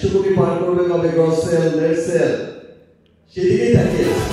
100 কোটি পার করবে কবে, গ্রস সেল, নেট সেল, সেদিকেই তাকিয়ে আছে।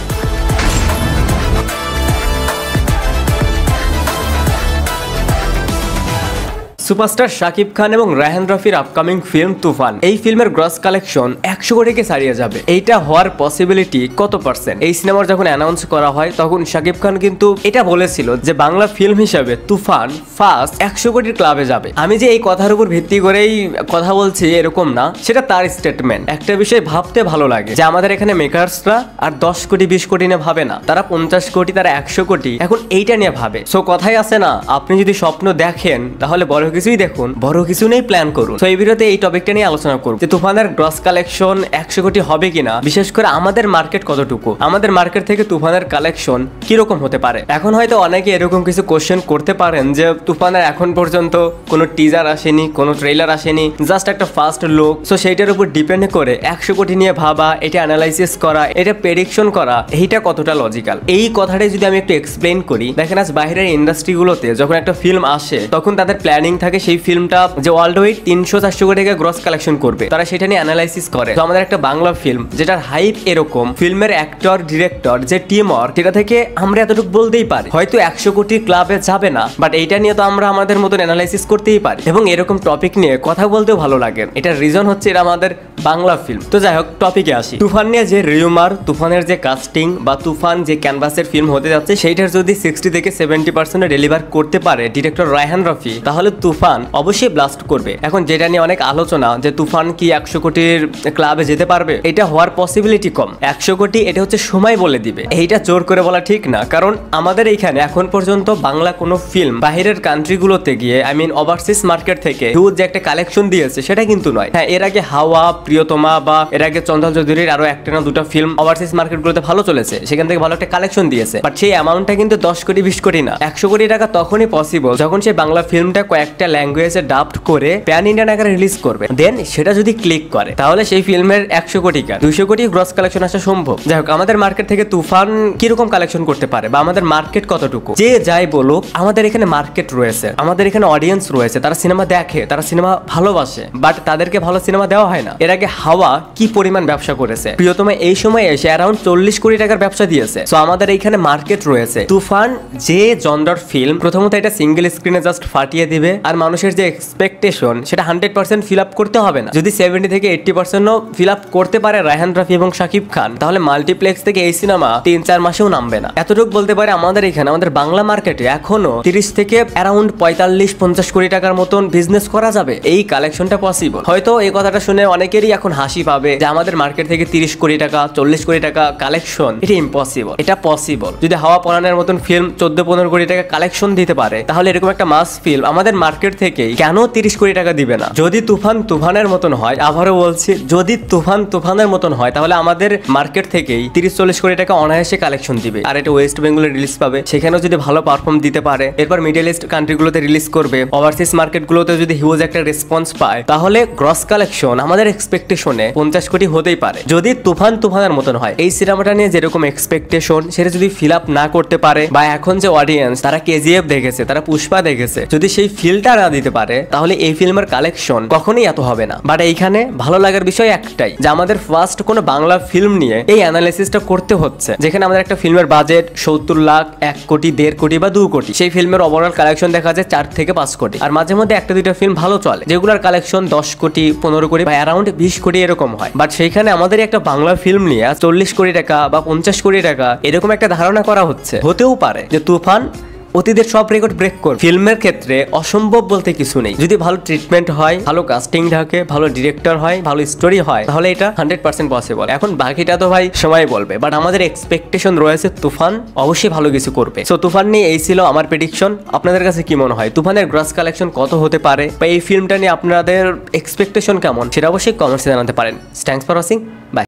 সুপারস্টার শাকিব খান এবং রায়হান রফির আপকামিং ফিল্ম তুফান, এই ফিল্মের গ্রস কালেকশন 100 কোটিকে ছাড়িয়ে যাবে। এইটা হওয়ার পসিবিলিটি কত পার্সেন্ট? এই সিনেমার যখন অ্যানাউন্স করা হয় তখন শাকিব খান কিন্তু এটা বলেছিল যে বাংলা ফিল্ম হিসাবে তুফান ফার্স্ট 100 কোটির ক্লাবে যাবে। আমি যে এই কথার উপর ভিত্তি করেই কথা বলছি এরকম না, সেটা তার স্টেটমেন্ট। একটা বিষয় ভাবতে ভালো লাগে যে আমাদের এখানে মেকার্সরা আর 10 কোটি 20 কোটি নিয়ে ভাবে না, তারা 50 কোটি, তারা 100 কোটি এখন এইটা নিয়ে ভাবে। সো কথাই আছে না, আপনি যদি স্বপ্ন দেখেন তাহলে বড় কিছুই দেখুন, বড় কিছু নেই প্ল্যান করুন। তো এই ভিডিওতে এই টপিকটা নিয়ে আলোচনা করব যে তুফানের গ্রস কালেকশন 100 কোটি হবে কিনা, বিশেষ করে আমাদের মার্কেট কতটুকু, আমাদের মার্কেট থেকে তুফানের কালেকশন কিরকম হতে পারে। এখন হয়তো অনেকে এরকম কিছু কোশ্চেন করতে পারেন যে তুফানের এখন পর্যন্ত কোনো টিজার আসেনি, কোনো ট্রেলার আসেনি, জাস্ট একটা ফার্স্ট লুক। সো সেইটার উপর ডিপেন্ড করে 100 কোটি নিয়ে ভাবা, এটা অ্যানালাইসিস করা, এটা প্রেডিকশন করা, এইটা কতটা লজিক্যাল, এই কথাটাই যদি আমি একটু এক্সপ্লেন করি। দেখেন আজ বাইরের ইন্ডাস্ট্রিগুলোতে যখন একটা ফিল্ম আসে তখন তাদের প্ল্যানিং থাকে সেই ফিল্মটা যে ওয়ার্ল্ড ওয়াইড 300-400 কোটি টাকা গ্রস কালেকশন করবে, তারা সেটা নিয়ে অ্যানালাইসিস করে। তো আমাদের একটা বাংলা ফিল্ম যেটার হাইপ এরকম, ফিল্মের অ্যাক্টর ডিরেক্টর যে টিম ওয়ার্ক, সেটা থেকে আমরা এতটুকু বলতেই পারি হয়তো 100 কোটির ক্লাবে যাবে না, বাট এইটা নিয়ে তো আমরা আমাদের মতন অ্যানালাইসিস করতেই পারি এবং এরকম টপিক নিয়ে কথা বলতেও ভালো লাগে। এটার রিজন হচ্ছে এটা আমাদের বাংলা ফিল্ম। তো যাই হোক, টপিকে আসি। তুফান নিয়ে যে রিউমার, তুফানের যে কাস্টিং বা তুফান যে ক্যানভাসের ফিল্ম হতে যাচ্ছে সেইটার যদি 60 থেকে 70% ডেলিভার করতে পারে ডিরেক্টর রায়হান রফি, তাহলে তুফান অবশ্যই ব্লাস্ট করবে। এখন যেটা নিয়ে অনেক আলোচনা যে তুফান কি 100 কোটির ক্লাবে যেতে পারবে, এটা হওয়ার পসিবিলিটি কম। 100 কোটি এটা হচ্ছে সময় বলে দিবে, এইটা জোর করে বলা ঠিক না। কারণ আমাদের এইখানে এখন পর্যন্ত বাংলা কোনো ফিল্ম বাহিরের কান্ট্রিগুলোতে গিয়ে, আই মিন ওভারসিজ মার্কেট থেকে হিউজ যে একটা কালেকশন দিয়েছে সেটা কিন্তু নয়। হ্যাঁ, এর আগে হাওয়া, প্রিয়তমা বা এর আগে চঞ্চল চৌধুরীর আরো একটা না দুটা ফিল্ম ওভারসিজ মার্কেটগুলোতে ভালো চলেছে, সেখান থেকে ভালো একটা কালেকশন দিয়েছে, বাট সেই অ্যামাউন্টটা কিন্তু 10 কোটি 20 কোটি না। 100 কোটি টাকা তখনই পসিবল যখন সেই বাংলা ফিল্মটা কয়েকটা ল্যাঙ্গুয়েজে ডাবড করে প্যান ইন্ডিয়ান আকারে রিলিজ করবে, দেন সেটা যদি ক্লিক করে তাহলে সেই ফিল্মের 100 কোটি কা 200 কোটি গ্রস কালেকশন আসা সম্ভব। যাই হোক, আমাদের মার্কেট থেকে তুফান কিরকম কালেকশন করতে পারে বা আমাদের মার্কেট কতটুকু, যে যাই বলুক আমাদের এখানে মার্কেট রয়েছে, আমাদের এখানে অডিয়েন্স রয়েছে, তারা সিনেমা দেখে, তারা সিনেমা ভালোবাসে, বাট তাদেরকে ভালো সিনেমা দেওয়া হয় না। এর আগে হাওয়া কি পরিমাণ ব্যবসা করেছে, প্রিয়তমা এই সময় এসে অ্যারাউন্ড 40 কোটি টাকার ব্যবসা দিয়েছে। সো আমাদের এইখানে মার্কেট রয়েছে। তুফান যে জনরার ফিল্ম, প্রথমত এটা সিঙ্গেল স্ক্রিনে জাস্ট ফাটিয়ে দিবে, আর মানুষের যে এক্সপেকটেশন সেটা 100% ফিল আপ করতে হবে না। যদি 70 থেকে 80%ও ফিল আপ করতে পারে রায়হান রফি এবং শাকিব খান, তাহলে মাল্টিপ্লেক্স থেকে এই সিনেমা 3-4 মাসেও নামবে না। এতটুকু বলতে পারে আমাদের এখানে, আমাদের বাংলা মার্কেটে এখনো 30 থেকে অ্যারাউন্ড 45-50 কোটি টাকার মতন বিজনেস করা যাবে। এই কালেকশনটা পসিবল। হয়তো এই কথাটা শুনে অনেকেরই এখন হাসি পাবে যে আমাদের মার্কেট থেকে 30 কোটি টাকা 40 কোটি টাকা কালেকশন, এটা ইম্পসিবল। এটা পসিবল। যদি হাওয়া পরানের মতন ফিল্ম 14-15 কোটি টাকা কালেকশন দিতে পারে, তাহলে এরকম একটা মাস ফিল্ম আমাদের মার্কেট থেকেই কেন 30 কোটি টাকা দিবে না? যদি তুফান তুফানের মতন হয়, আবারও বলছি, যদি তুফান তুফানের মতন হয়, তাহলে আমাদের মার্কেট থেকেই 30-40 কোটি টাকা অনায়াসে কালেকশন দিবে। আর এটা ওয়েস্ট বেঙ্গলে রিলিজ পাবে, সেখানেও যদি ভালো পারফর্ম দিতে পারে, এরপর মিডল ইস্ট কান্ট্রিগুলোতে রিলিজ করবে, ওভারসিজ মার্কেটগুলোতে যদি হিউজ একটা রেসপন্স পায়, তাহলে গ্রস কালেকশন আমাদের এক্সপেকটেশনে 50 কোটি হতেই পারে। যদি তুফান তুফানের মতন হয়, এই সিনেমাটা নিয়ে যেরকম এক্সপেকটেশন সেটা যদি ফিল আপ না করতে পারে, বা এখন যে অডিয়েন্স তারা কেজিএফ দেখেছে, তারা পুষ্পা দেখেছে, যদি সেই ফিলটা না দিতে পারে, তাহলে এই ফিল্মের কালেকশন কখনোই এত হবে না। বাট এইখানে ভালো লাগার বিষয় একটাই, যে আমাদের ফার্স্ট কোনো বাংলা ফিল্ম নিয়ে এই অ্যানালাইসিসটা করতে হচ্ছে, যেখানে আমাদের একটা ফিল্মের বাজেট 70 লাখ, 1 কোটি, 1.5 কোটি বা 2 কোটি, সেই ফিল্মের ওভারঅল কালেকশন দেখা যায় 4 থেকে 5 কোটি। আর মাঝে মধ্যে একটা দুইটা ফিল্ম ভালো চলে যেগুলোর কালেকশন 10 কোটি, 15 কোটি বা অ্যারাউন্ড 20 কোটি এরকম হয়। বাট সেইখানে আমাদের একটা বাংলা ফিল্ম নিয়ে 40 কোটি টাকা বা 50 কোটি টাকা এরকম একটা ধারণা করা হচ্ছে। হতেও পারে যে তুফান অতীতের সব রেকর্ড ব্রেক করবে। ফিল্মের ক্ষেত্রে অসম্ভব বলতে কিছু নেই। যদি ভালো ট্রিটমেন্ট হয়, ভালো কাস্টিং থাকে, ভালো ডিরেক্টর হয়, ভালো স্টোরি হয়, তাহলে এটা 100% পসিবল। এখন বাকিটা তো ভাই সময় বলবে, বাট আমাদের এক্সপেকটেশন রয়েছে তুফান অবশ্যই ভালো কিছু করবে। সো তুফান নিয়ে এই ছিল আমার প্রেডিকশন। আপনাদের কাছে কি মনে হয় তুফানের গ্রস কালেকশন কত হতে পারে, বা এই ফিল্মটা নিয়ে আপনাদের এক্সপেকটেশন কেমন, সেটা অবশ্যই কমেন্টসে জানাতে পারেন। Thanks for watching, by.